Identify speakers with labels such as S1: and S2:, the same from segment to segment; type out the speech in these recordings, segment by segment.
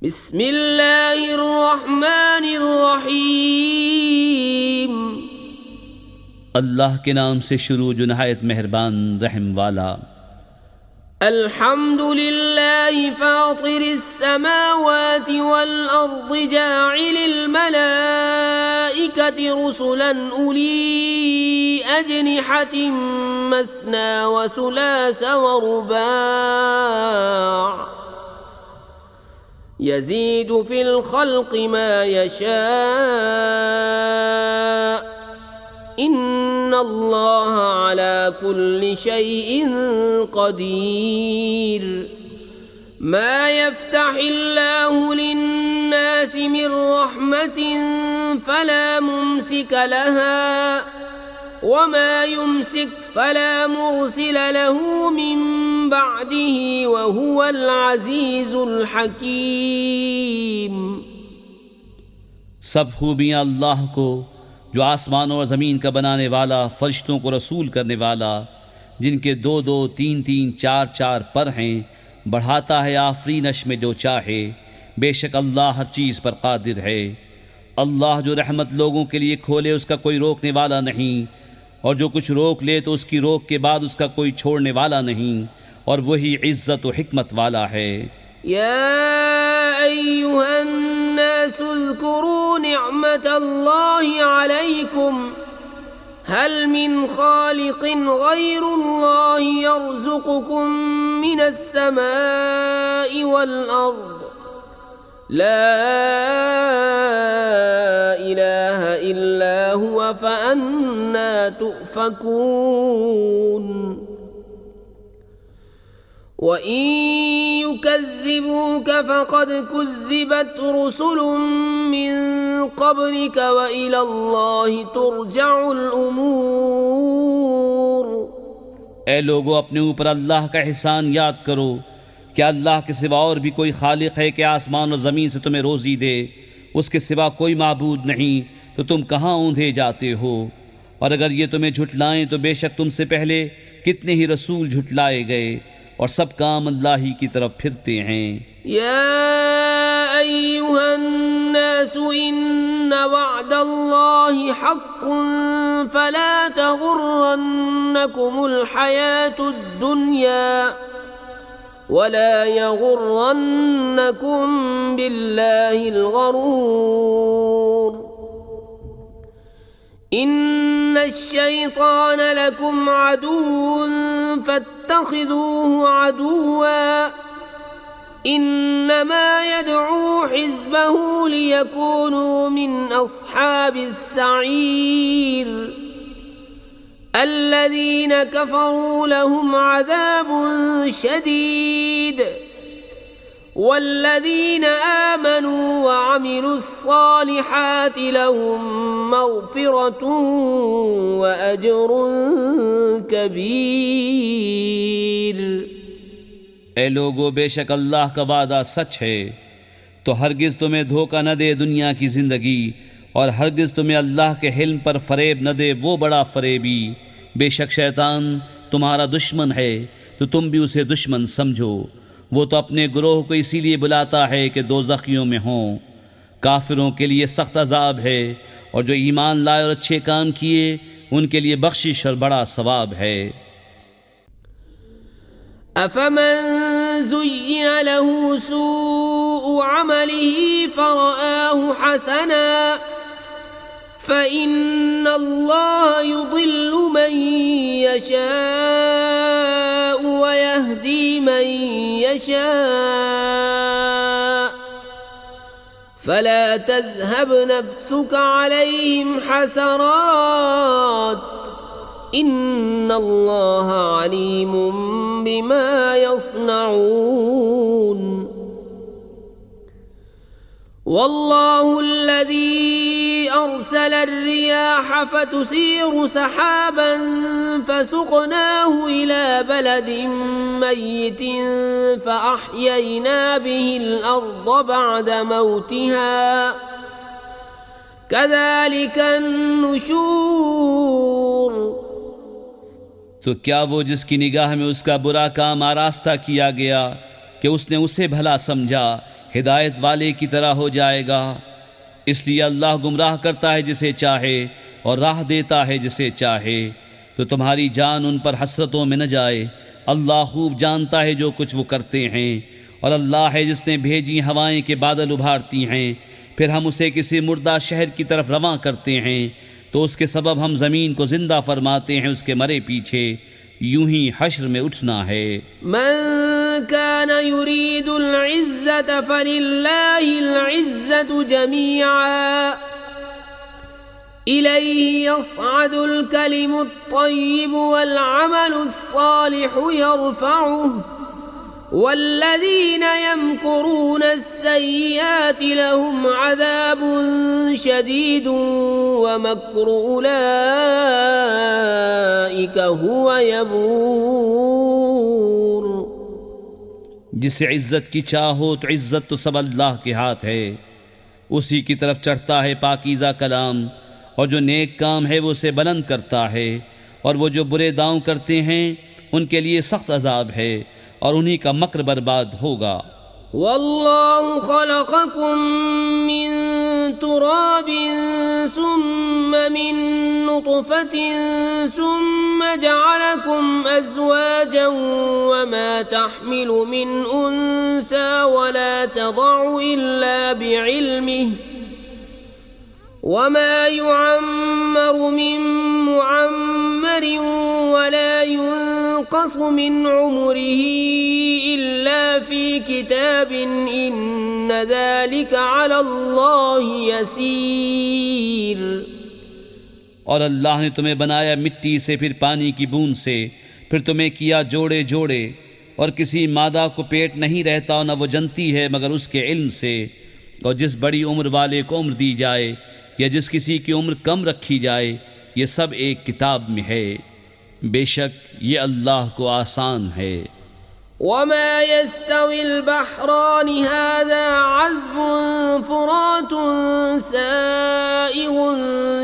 S1: बिस्मिल्लाहिर्रहमानिर्रहीम।
S2: अल्लाह के नाम से शुरू जो नहायत मेहरबान रहम वाला।
S1: अल्हम्दुलिल्लाहि फातिरिस समावाति वल अर्दि जाइलिल मलाइकति रुसुलन उली अजनिहतिन मस्ना व सुलास व रुबा' यज़ीदु फिल खल्क़ि मा यशा' इन्नल्लाह अला कुल्लि शैइन क़दीर। मा यफ्तहिल्लाहु लिन्नासि मिर रहमतिन फला मुमसिक लहा वमा युमसिक फला मुरसिल लहु मिन बअदिही वहुवल अज़ीज़ुल हकीम।
S2: सब खूबियाँ अल्लाह को जो आसमानों और ज़मीन का बनाने वाला, फरिश्तों को रसूल करने वाला, जिनके दो दो तीन तीन चार चार पर हैं, बढ़ाता है आफरीनश में जो चाहे। बेशक अल्लाह हर चीज़ पर कादिर है। अल्लाह जो रहमत लोगों के लिए खोले उसका कोई रोकने वाला नहीं, और जो कुछ रोक ले तो उसकी रोक के बाद उसका कोई छोड़ने वाला नहीं, और वही इज़्ज़त व हिकमत वाला है।
S1: या अय्युहन नासु उज़्कुरू निअमतल्लाहि अलैकुम हल मिन खालिकिन गैरुल्लाहि यर्ज़ुक़ुकुम मिनस समाइ वल अर्ज़ ला इलाहा इल्ला हुवा फ़अन्ना तुफ़कून। वइन युकज़्ज़िबूक फ़क़द कुज़्ज़िबत रुसुलुम मिन क़ब्लिक व इलल्लाहि तुरजउल उमूर।
S2: ए लोगों, अपने ऊपर अल्लाह का एहसान याद करो। क्या अल्लाह के सिवा और भी कोई खालिक है कि आसमान और ज़मीन से तुम्हें रोज़ी दे? उसके सिवा कोई माबूद नहीं, तो तुम कहाँ ऊँधे जाते हो? और अगर ये तुम्हें झुटलाएं तो बेशक तुमसे पहले कितने ही रसूल झुटलाए गए, और सब काम अल्लाह ही की तरफ फिरते हैं।
S1: या अय्युहन नासु इन्न वअदल्लाहि हक़्क़ुन फला तग़ुर्रन्नकुमुल हयातुद दुन्या वला यग़ुर्रन्नकुम बिल्लाहिल गरूर। इन्नश शैतान लकुम अदुव्वुन फत्तखिज़ूहु अदुव्वा इन्नमा यदअू हिज़्बहु लियकूनू मिन अस्हाबिस सईर। अल्लज़ीन कफ़रू लहुम अज़ाबुन शदीद वल्लज़ीन आमनू व अमिलुस्सालिहाति लहुम मग़फ़िरतुन व अज्रुन कबीर।
S2: ए लोगो, बेशक अल्लाह का वादा सच है, तो हरगिज़ तुम्हें धोखा न दे दुनिया की ज़िंदगी, और हरगिज़ तुम्हें अल्लाह के हिल्म पर फ़रेब न दे वो बड़ा फ़रेबी। बेशक शैतान तुम्हारा दुश्मन है, तो तुम भी उसे दुश्मन समझो। वो तो अपने गुरोह को इसीलिए बुलाता है कि दोज़खियों में हों। काफिरों के लिए सख्त अज़ाब है, और जो ईमान लाए और अच्छे काम किए उनके लिए बख्शिश और बड़ा सवाब है।
S1: अफ़मन ज़ुय्यिन लहू सूअु अमलिही फ़रआहु हसना फ़इन्नल्लाह युज़िल्लु मन यशाअ व यहदी मन यशाअ फ़ला तज़हब नफ़्सुक अलैहिम हसरात इन्नल्लाह अलीमुम बिमा यस्नऊन। वल्लाहु अल्लज़ी अरसल अर्रियाह फतुसीरु सहाबन फसुक़नाहु इला बलदिन मय्यितिन फ़अह्ययना बिहिल अर्ज़ बअद मौतिहा कज़ालिकन नुशूर।
S2: तो क्या वो जिसकी निगाह में उसका बुरा काम आरास्ता किया गया कि उसने उसे भला समझा हिदायत वाले की तरह हो जाएगा। इसलिए अल्लाह गुमराह करता है जिसे चाहे और राह देता है जिसे चाहे। तो तुम्हारी जान उन पर हसरतों में न जाए। अल्लाह खूब जानता है जो कुछ वो करते हैं। और अल्लाह है जिसने भेजी हवाएं के बादल उभारती हैं, फिर हम उसे किसी मुर्दा शहर की तरफ रवां करते हैं, तो उसके सबब हम ज़मीन को जिंदा फरमाते हैं उसके मरे पीछे। यूं ही हश्र में उठना है।
S1: मन कान युरीदुल इज़्ज़त फलिल्लाहिल इज़्ज़तु जमीआ इलैहि यस्अदुल कलिमुत तय्यिबु वल अमलुस सालिहु यरफउहु वल्लज़ीना यमकुरून अस्सय्यिआति लहुम अज़ाबुन शदीदुन व मक्रु उलाइका हुवा यबूर।
S2: जिसे इज्जत की चाह हो तो इज्जत तो सब अल्लाह के हाथ है। उसी की तरफ चढ़ता है पाकीज़ा कलाम, और जो नेक काम है वो उसे बुलंद करता है। और वो जो बुरे दांव करते हैं उनके लिए सख्त अजाब है, और उन्हीं का मक्र बर्बाद होगा।
S1: वल्लाहु खलक़कुम मिन तुराबिन सुम्मा मिन नुतफतिन सुम्मा जअलकुम अज़वाजन वमा तहमिलु मिन उन्सा वला तदअु इल्ला बिइल्मिहि वमा युअम्मरु मिन मुअम्मरिन वला युनक़सु मिन उम्रिही इल्ला फी किताबिन इन्न ज़ालिका अलल्लाहि यसीर।
S2: और अल्लाह ने तुम्हें बनाया मिट्टी से, फिर पानी की बूंद से, फिर तुम्हें किया जोड़े जोड़े, और किसी मादा को पेट नहीं रहता और न वो जनती है मगर उसके इल्म से। और जिस बड़ी उम्र वाले को उम्र दी जाए या जिस किसी की उम्र कम रखी जाए, ये सब एक किताब में है। बेशक ये अल्लाह को आसान है।
S1: वमा यस्तविल बहरानि हाज़ा अज़्बुन फुरातुन साइगुन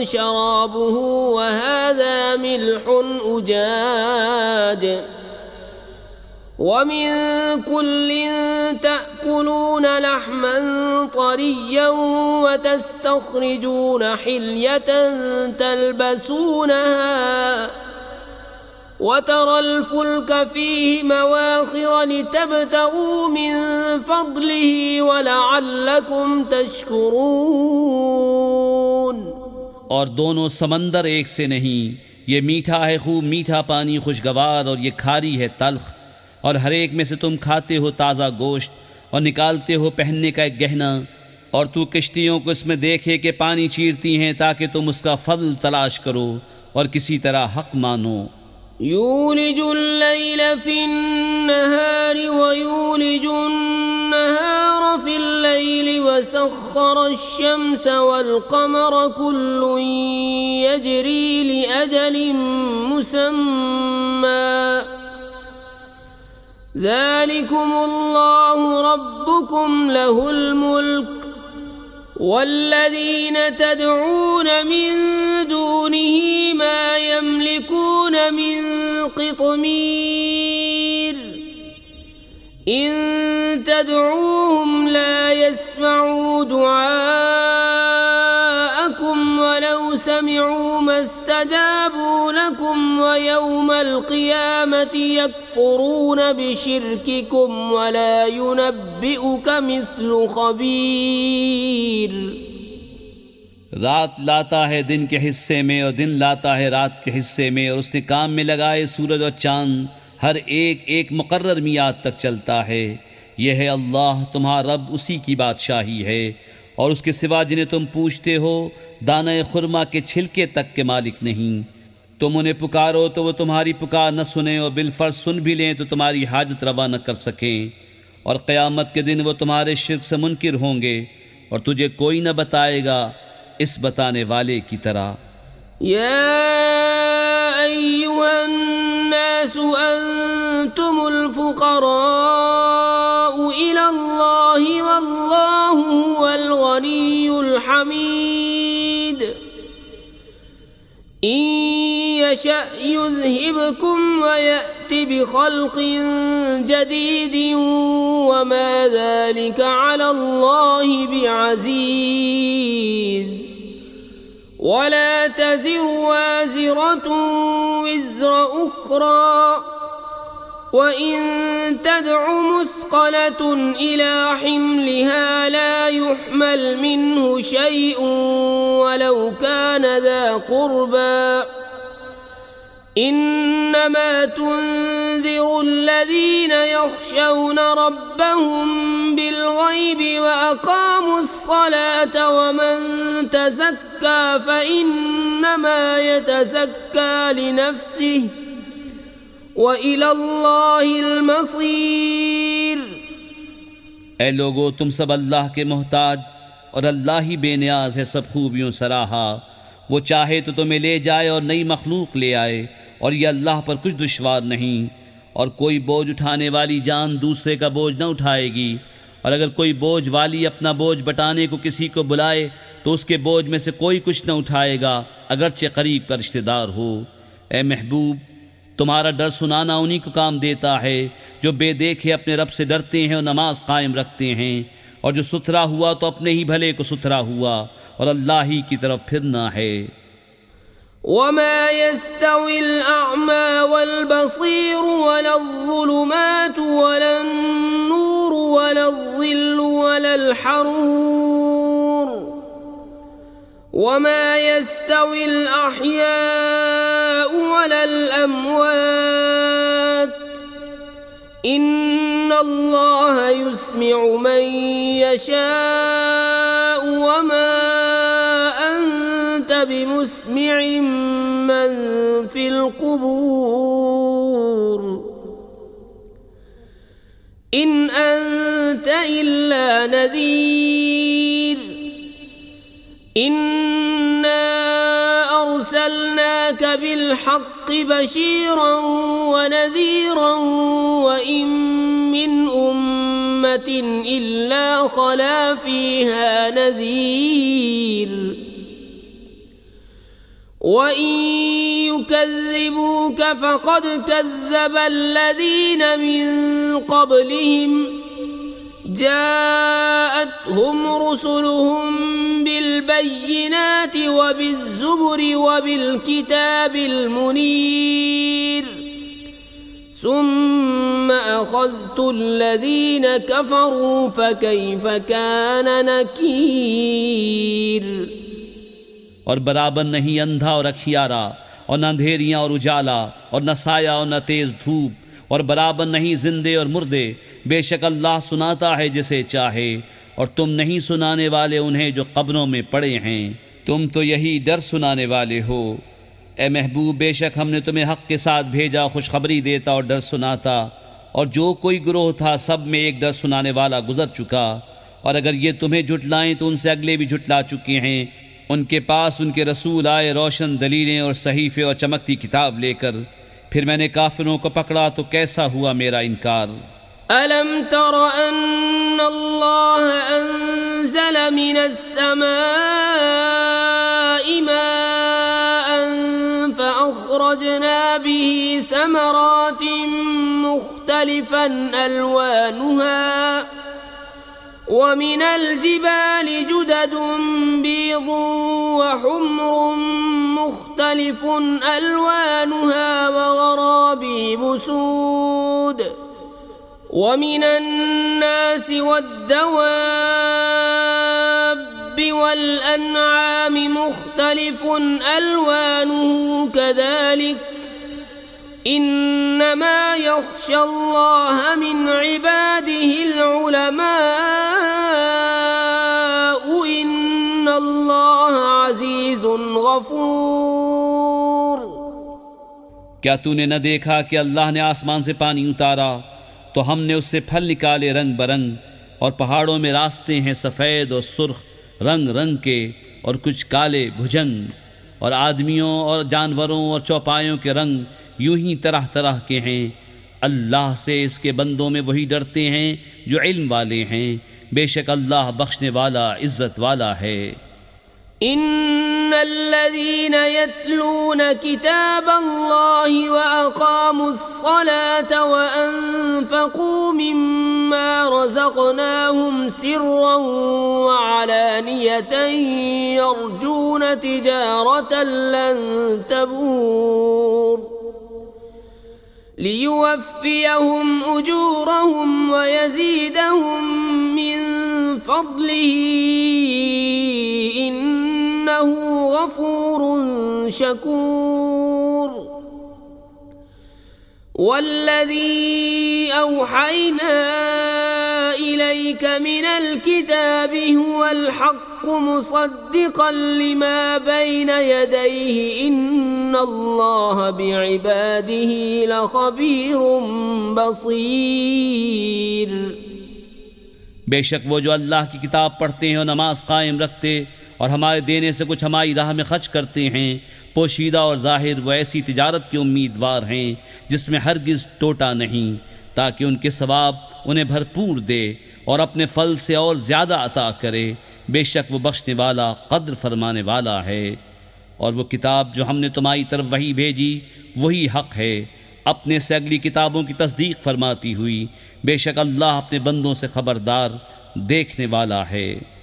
S1: शराबुहु व हाज़ा मिल्हुन उजाज वमिन कुल्लिन तअकुलून लहमन तरिय्यन व तस्तख्रिजून हिल्यतन तल्बसूनहा वतरल फुल्क फीहि मवाखिर लितब्तगू मिन फज़लिही व लअल्लकुम तशकुरून।
S2: और दोनों समंदर एक से नहीं, ये मीठा है खूब मीठा पानी खुशगवार, और ये खारी है तल्ख। और हर एक में से तुम खाते हो ताज़ा गोश्त और निकालते हो पहनने का एक गहना। और तू किश्तियों को इसमें देखे कि पानी चीरती हैं, ताकि तुम उसका फضل तलाश करो और किसी तरह हक मानो।
S1: यूलिजुल लैल फिन्नहारि व यूलिजुन नहार फिल लैल व सख्खर अश-शम्स वल क़मर कुल्लुन यजरी लिअजलिन मुसम्मा ज़ालिकुमुल्लाहु रब्बुकुम लहुल मुल्क वल्लज़ीन तदऊन मिन दूनिही मा यमलिकून मिन क़ित्मीर इन तदऊहुम ला यस्मऊ दुआअकुम वलौ समिऊ मस्तजाबू लकुम व यौमल क़ियामति यकफ़ुरून बिशिर्किकुम वला युनब्बिउक मिस्लु ख़बीर।
S2: रात लाता है दिन के हिस्से में और दिन लाता है रात के हिस्से में, और उसने काम में लगाए सूरज और चांद, हर एक एक मुकर्रर मियाद तक चलता है। यह है अल्लाह तुम्हारा रब, उसी की बादशाही है। और उसके सिवा जिन्हें तुम पूछते हो दाने खुरमा के छिलके तक के मालिक नहीं। तुम उन्हें पुकारो तो वो तुम्हारी पुकार न सुने, और बिलफर्ज सुन भी लें तो तुम्हारी हाजत रवा न कर सकें। और क़यामत के दिन वो तुम्हारे शिर्क से मुनकिर होंगे, और तुझे कोई न बताएगा इस बताने वाले की तरह।
S1: या अय्युहन नासु अंतुमुल फुक़राउ इलल्लाहि वल्लाहु हुवल गनियुल हमीद। इन यशअ युज़हिबकुम व यअति يأت بخلق جديد وما ذلك على الله بعزيز ولا تزر وازرة وزر أخرى وإن تدع مثقلة إلى حملها لا يحمل منه شيء ولو كان ذا قربى إنما تنذر الذين يخشون ربهم بالغيب وأقاموا الصلاة ومن تزكى فإنما يتزكى لنفسه وإلى الله المصير।
S2: ऐ लोगो, तुम सब अल्लाह के मोहताज और अल्लाह ही बेनियाज है सब खूबियों सराहा। वो चाहे तो तुम्हें ले जाए और नई मखलूक ले आए, और यह अल्लाह पर कुछ दुश्वार नहीं। और कोई बोझ उठाने वाली जान दूसरे का बोझ न उठाएगी, और अगर कोई बोझ वाली अपना बोझ बटाने को किसी को बुलाए तो उसके बोझ में से कोई कुछ न उठाएगा, अगरचे करीब का रिश्तेदार हो। ए महबूब, तुम्हारा डर सुनाना उन्हीं को काम देता है जो बेदेखे अपने रब से डरते हैं और नमाज कायम रखते हैं, और जो सुथरा हुआ तो अपने ही भले को सुथरा हुआ, और अल्लाह ही की तरफ फिरना है।
S1: वमा यस्तविल अअमा वल बसीर वलल ज़ुलुमात वलन नूर वलल ज़िल्लु वलल हरूर वमा यस्तविल अहयाउ वलल अमवात इन्नल्लाह युस्मिउ मन यशाउ वमा अंत बिमुस्मिइन मन फिल कुबूर इन अंत इल्ला नज़ीर इन्ना अर्सलनाक बिलहक़्क़ि बशीरन व नज़ीरन व इन मिन उम्मतिन इल्ला खला फीहा नज़ीर व इन युकज़्ज़िबूक फ़क़द कज़्ज़ब अल्लज़ीन मिन क़ब्लिहिम जाअतहुम रुसुलुहुम बिलबय्यिनात व बिज़्ज़ुबुर व बिलकिताबिल मुनीर सुम्मा अख़ज़्तु अल्लज़ीन कफ़रू फ़कैफ़ कान नकीर।
S2: और बराबर नहीं अंधा और अखियारा, और न अंधेरियाँ और उजाला, और न साया और न तेज धूप, और बराबर नहीं जिंदे और मुर्दे। बेशक अल्लाह सुनाता है जिसे चाहे, और तुम नहीं सुनाने वाले उन्हें जो कब्रों में पड़े हैं। तुम तो यही डर सुनाने वाले हो। ए महबूब, बेशक हमने तुम्हें हक़ के साथ भेजा, खुशखबरी देता और डर सुनाता, और जो कोई गुरोह था सब में एक डर सुनाने वाला गुजर चुका। और अगर ये तुम्हें झुटलाएं तो उनसे अगले भी झुटला चुके हैं। उनके पास उनके रसूल आए रोशन दलीलें और सहीफ़े और चमकती किताब लेकर, फिर मैंने काफिरों को पकड़ा तो कैसा हुआ मेरा इनकार।
S1: अलम तर अन्नल्लाह अंज़ल मिनस समाई माअन फ़अख़रजना बिही समरातिन मुख़्तलिफ़न अलवानुहा ومن الجبال جدد بيض وحمر مختلف ألوانها وغرابيب سود ومن الناس والدواب والأنعام مختلف ألوانه كذلك إنما يخشى الله من عباده العلماء إن الله عزيز غفور।
S2: क्या तूने न देखा कि अल्लाह ने आसमान से पानी उतारा तो हमने उससे फल निकाले रंग बरंग, और पहाड़ों में रास्ते हैं सफ़ेद और सुर्ख रंग रंग के, और कुछ काले भुजंग, और आदमियों और जानवरों और चौपायों के रंग यूं ही तरह तरह के हैं। अल्लाह से इसके बंदों में वही डरते हैं जो इल्म वाले हैं। बेशक अल्लाह बख्शने वाला इज्जत वाला है।
S1: الذين يتلون كتاب الله وأقاموا الصلاة وأنفقوا مما رزقناهم سرا وعلانية يرجون تجارة لن تبور ليوفيهم أجورهم ويزيدهم من فضله إنه غفور شكور والذي أوحينا إليك من الكتاب هو الحق مصدقا لما بين يديه إن الله بعباده لخبير بصير।
S2: बेशक वो जो अल्लाह की किताब पढ़ते हैं और नमाज कायम रखते और हमारे देने से कुछ हमारी राह में खर्च करते हैं, पोशीदा और जाहिर वो ऐसी तिजारत के उम्मीदवार हैं जिसमें हरगिज़ टोटा नहीं, ताकि उनके सवाब उन्हें भरपूर दे और अपने फल से और ज़्यादा अता करे। बेशक वो बख्शने वाला कद्र फरमाने वाला है। और वो किताब जो हमने तुम्हारी तरफ वही भेजी वही हक़ है, अपने से अगली किताबों की तस्दीक फरमाती हुई। बेशक अल्लाह अपने बंदों से खबरदार देखने वाला है।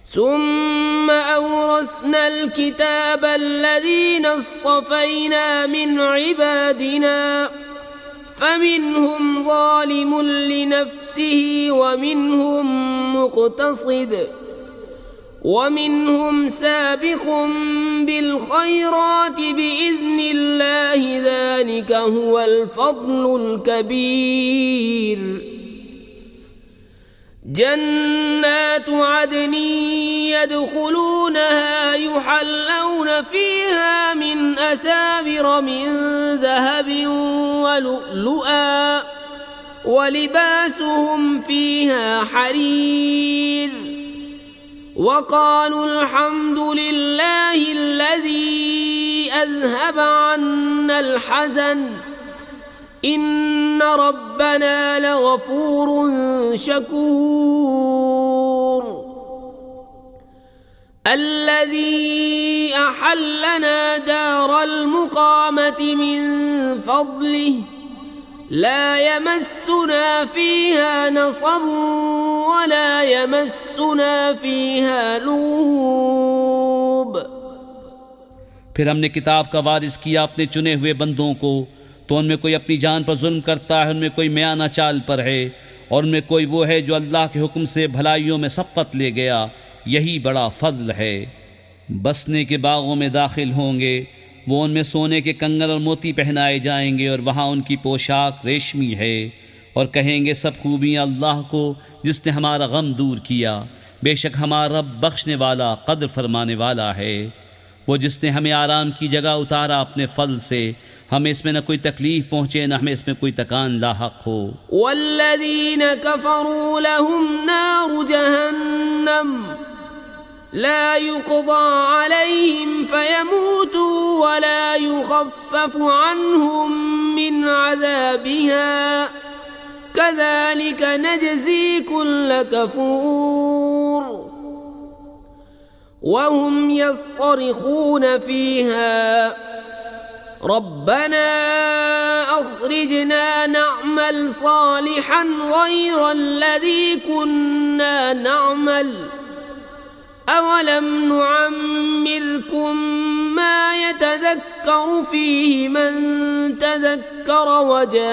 S1: ثم أورثنا الكتاب الذين اصطفينا من عبادنا فمنهم ظالم لنفسه ومنهم مقتصد ومنهم سابق بالخيرات بإذن الله ذلك هو الفضل الكبير। جنات عدن يدخلونها يحلون فيها من أساور من ذهب ولؤلؤا ولباسهم فيها حرير وقالوا الحمد لله الذي أذهب عنا الحزن إن ربنا لغفور شكور الذي أحلنا دار المقامة من فضله لا يمسنا فيها نصب ولا يمسنا فيها لغوب।
S2: फिर हमने किताब का वारिस किया अपने चुने हुए बंदों को, तो उनमें कोई अपनी जान पर जुल्म करता है, उनमें कोई म्याना चाल पर है और उनमें कोई वो है जो अल्लाह के हुक्म से भलाइयों में सबकत ले गया। यही बड़ा फضل है। बसने के बागों में दाखिल होंगे, वो उनमें सोने के कंगन और मोती पहनाए जाएंगे और वहाँ उनकी पोशाक रेशमी है और कहेंगे सब खूबियाँ अल्लाह को जिसने हमारा गम दूर किया। बेशक हमारा रब बख्शने वाला कद्र फरमाने वाला है। वो जिसने हमें आराम की जगह उतारा अपने फल से, हमें इसमें न कोई तकलीफ पहुँचे न हमें इसमें कोई तकान लाहक हो।
S1: वल्लज़ीन कफ़रू लहुम नारु जहन्नम ला युक़दा अलैहिम फ़यमूतू वला युख़फ़फ़ु अन्हुम मिन अज़ाबिहा कज़ालिक नजज़ी कुल्ल कफ़ूर वहुम यस्तरिख़ून फ़ीहा रब्बना अख़रिजना नअमल सालिहन ग़यरल्लज़ी कुन्ना नअमल अवलम नुअम्मिरकुम मा यतज़क्करु फ़ीहि मन तज़क्कर वजाअकुमुन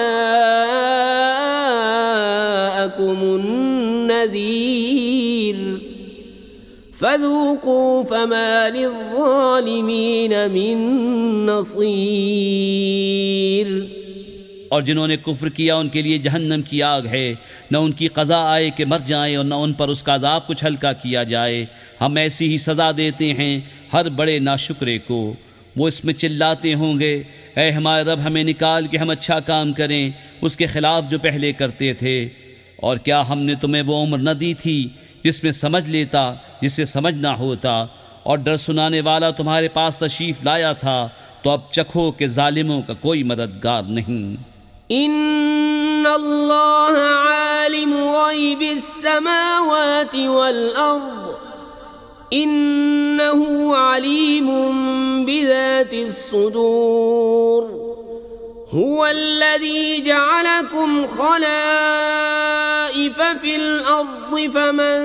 S1: नज़ीर फ़ज़ूक़ू फ़मा लिज़्ज़ालिमीन मिन नसीर।
S2: और जिन्होंने कुफ्र किया उनके लिए जहन्नम की आग है, न उनकी क़ज़ा आए कि मर जाएं और न उन पर उसका अज़ाब कुछ हल्का किया जाए। हम ऐसी ही सज़ा देते हैं हर बड़े नाशुक्रे को। वो इसमें चिल्लाते होंगे, ऐ हमारे रब हमें निकाल के हम अच्छा काम करें उसके ख़िलाफ़ जो पहले करते थे। और क्या हमने तुम्हें वो उम्र न दी थी जिसमें समझ लेता जिससे समझना होता, और डर सुनाने वाला तुम्हारे पास तशरीफ़ लाया था, तो अब चखो कि जालिमों का कोई मददगार नहीं।
S1: इन्नल्लाह आलिमु ग़ैबिस समावाति वल अर्द इन्नहु अलीमुम बिज़ातिस सुदूर हुवल्लज़ी जअलकुम खलाइफ़ फिल अर्ज़ि फमन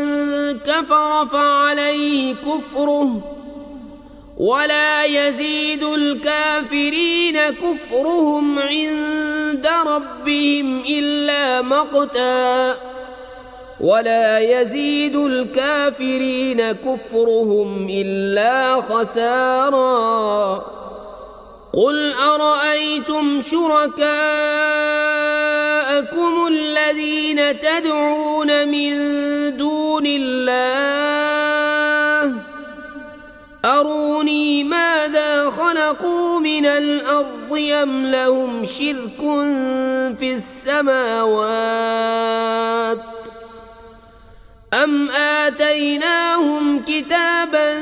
S1: कफ़र फ़अलैहि कुफ़्रुहु वला यज़ीदुल काफ़िरीन कुफ़्रुहुम इन्द रब्बिहिम इल्ला मक़ता वला यज़ीदुल काफ़िरीन कुफ़्रुहुम इल्ला ख़सारा क़ुल अरअय्तुम शुरकाअकुम अल्लज़ीन तदऊन मिन दूनिल्लाह अरूनी माज़ा ख़लक़ू मिनल अर्ज़ि अम लहुम शिर्कुन फ़िस्समावात अम आतैनाहुम किताबन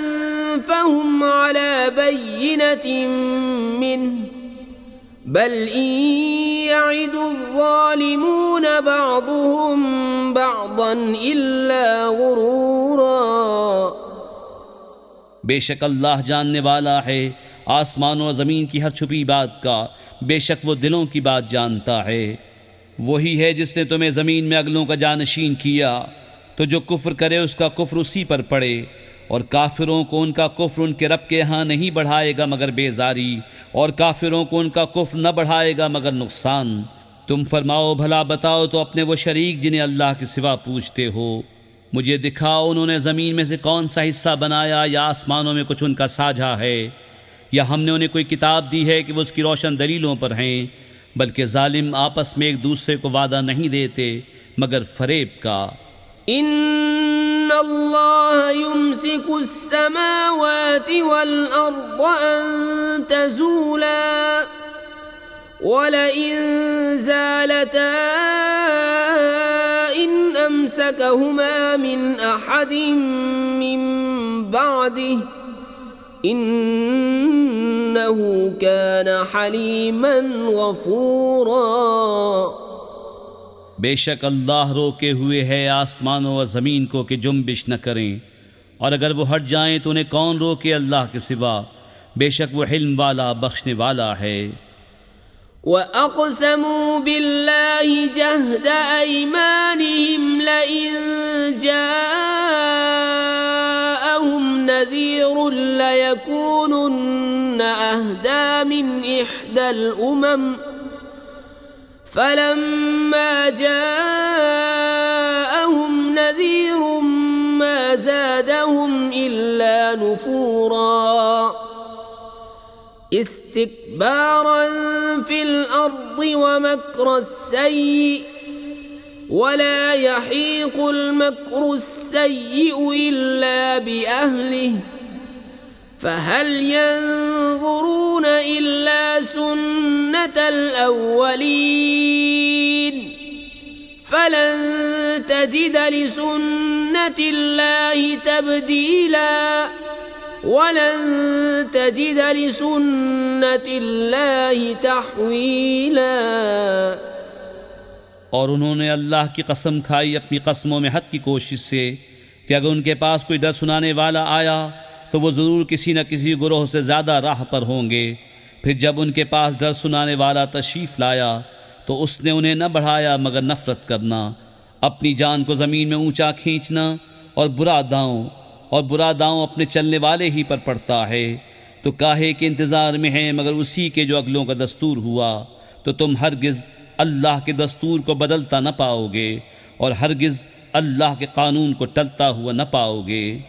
S1: फ़हुम अला बय्यिनतिन मिन्हु बल इन यअिदुज़्ज़ालिमून बअदुहुम बअदन इल्ला गुरूरा।
S2: बेशक अल्लाह जानने वाला है आसमानों और ज़मीन की हर छुपी बात का, बेशक वो दिलों की बात जानता है। वही है जिसने तुम्हें ज़मीन में अगलों का जानशीन किया, तो जो कुफ्र करे उसका कुफ्र उसी पर पड़े, और काफिरों को उनका कुफ्र उनके रब के यहाँ नहीं बढ़ाएगा मगर बेजारी, और काफिरों को उनका कुफ्र न बढ़ाएगा मगर नुकसान। तुम फरमाओ भला बताओ तो अपने वो शरीक जिन्हें अल्लाह के सिवा पूछते हो, मुझे दिखाओ उन्होंने ज़मीन में से कौन सा हिस्सा बनाया, या आसमानों में कुछ उनका साझा है, या हमने उन्हें कोई किताब दी है कि वो उसकी रोशन दलीलों पर हैं। बल्कि जालिम आपस में एक दूसरे को वादा नहीं देते मगर फरेब का।
S1: इन्नल्लाह युम्सिकुस समावाति वल अर्द अन तज़ूला वलइन ज़ालता इन अमसकहुमा मिन अहदिन मिन बअदिही इन्नहु कान हलीमन गफूरा।
S2: बेशक अल्लाह रोके हुए है आसमानों और ज़मीन को कि जुम्बिश न करें, और अगर वो हट जाएं तो उन्हें कौन रोके अल्लाह के सिवा। बेशक वो हिल्म वाला बख्शने वाला है।
S1: वअक़समू बिल्लाहि जहद अयमानिहिम लइन जाअहुम नज़ीरुन लयकूनुन्न अहदा मिन इह्दल उमम फलम्मा जाअहुम नज़ीरुम मा ज़ादहुम इल्ला नुफूरा इस्तिक्बारन फिल अर्दि वमक्रस्सय्यि वला यहीक़ुल मक्रुस्सय्यिउ इल्ला बिअहलिहि फहल यंज़ुरून इल्ला सुन्नतल अव्वलीन फलन तजिद लिसुन्नतिल्लाहि तब्दीला वलन तजिद लिसुन्नतिल्लाहि तहवीला।
S2: और उन्होंने अल्लाह की कसम खाई अपनी कस्मों में हद की कोशिश से कि अगर उनके पास कोई डर सुनाने वाला आया तो वो ज़रूर किसी न किसी गुरोह से ज़्यादा राह पर होंगे। फिर जब उनके पास डर सुनाने वाला तशरीफ़ लाया तो उसने उन्हें न बढ़ाया मगर नफ़रत करना, अपनी जान को ज़मीन में ऊंचा खींचना, और बुरा दांव अपने चलने वाले ही पर पड़ता है। तो काहे के इंतज़ार में हैं मगर उसी के जो अगलों का दस्तूर हुआ, तो तुम हरगिज़ अल्लाह के दस्तूर को बदलता न पाओगे, और हरगिज़ अल्लाह के कानून को टलता हुआ न पाओगे।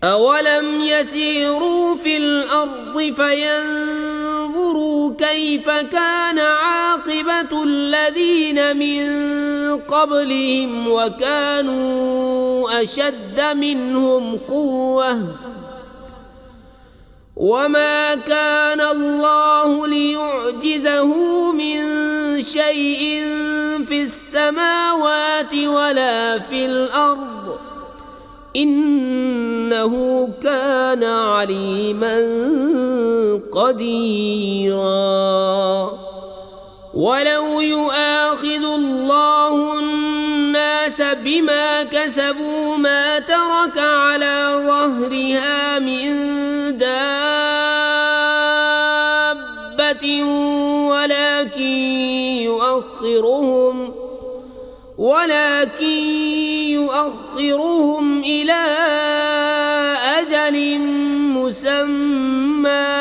S1: अवलम यसीरू फिल अर्दि फयंज़ुरू कैफ़ कान आक़िबतुल लज़ीन मिन क़ब्लिहिम वकानू अशद्द मिनहुम क़ुव्वह वमा कान अल्लाहु लियुअजिज़हु मिन शैइन फ़िस्समावाति वला फ़िल अर्द इन्नहु कान अलीमन क़दीरा। वलौ युआख़िज़ुल्लाहु अन्नास بما كسبوا ما ترك على ظهرها من دابة ولكن يؤخرهم إلى أجل مسمى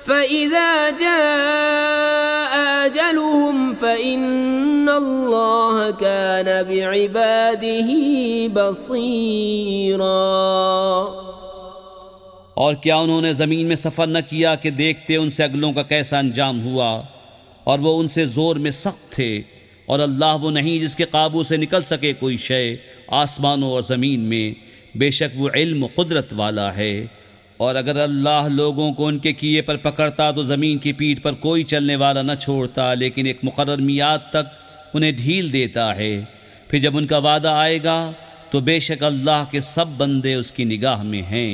S1: فإذا جاء أجلهم فإن الله كان بعباده بصيرا।
S2: और क्या उन्होंने ज़मीन में सफ़र न किया कि देखते उनसे अगलों का कैसा अंजाम हुआ, और वो उनसे ज़ोर में सख्त थे, और अल्लाह वो नहीं जिसके काबू से निकल सके कोई शय आसमानों और ज़मीन में, बेशक वो इल्म कुदरत वाला है। और अगर अल्लाह लोगों को उनके किए पर पकड़ता तो ज़मीन की पीठ पर कोई चलने वाला न छोड़ता, लेकिन एक मुकर्रर मियाद तक उन्हें ढील देता है। फिर जब उनका वादा आएगा तो बेशक अल्लाह के सब बंदे उसकी निगाह में हैं।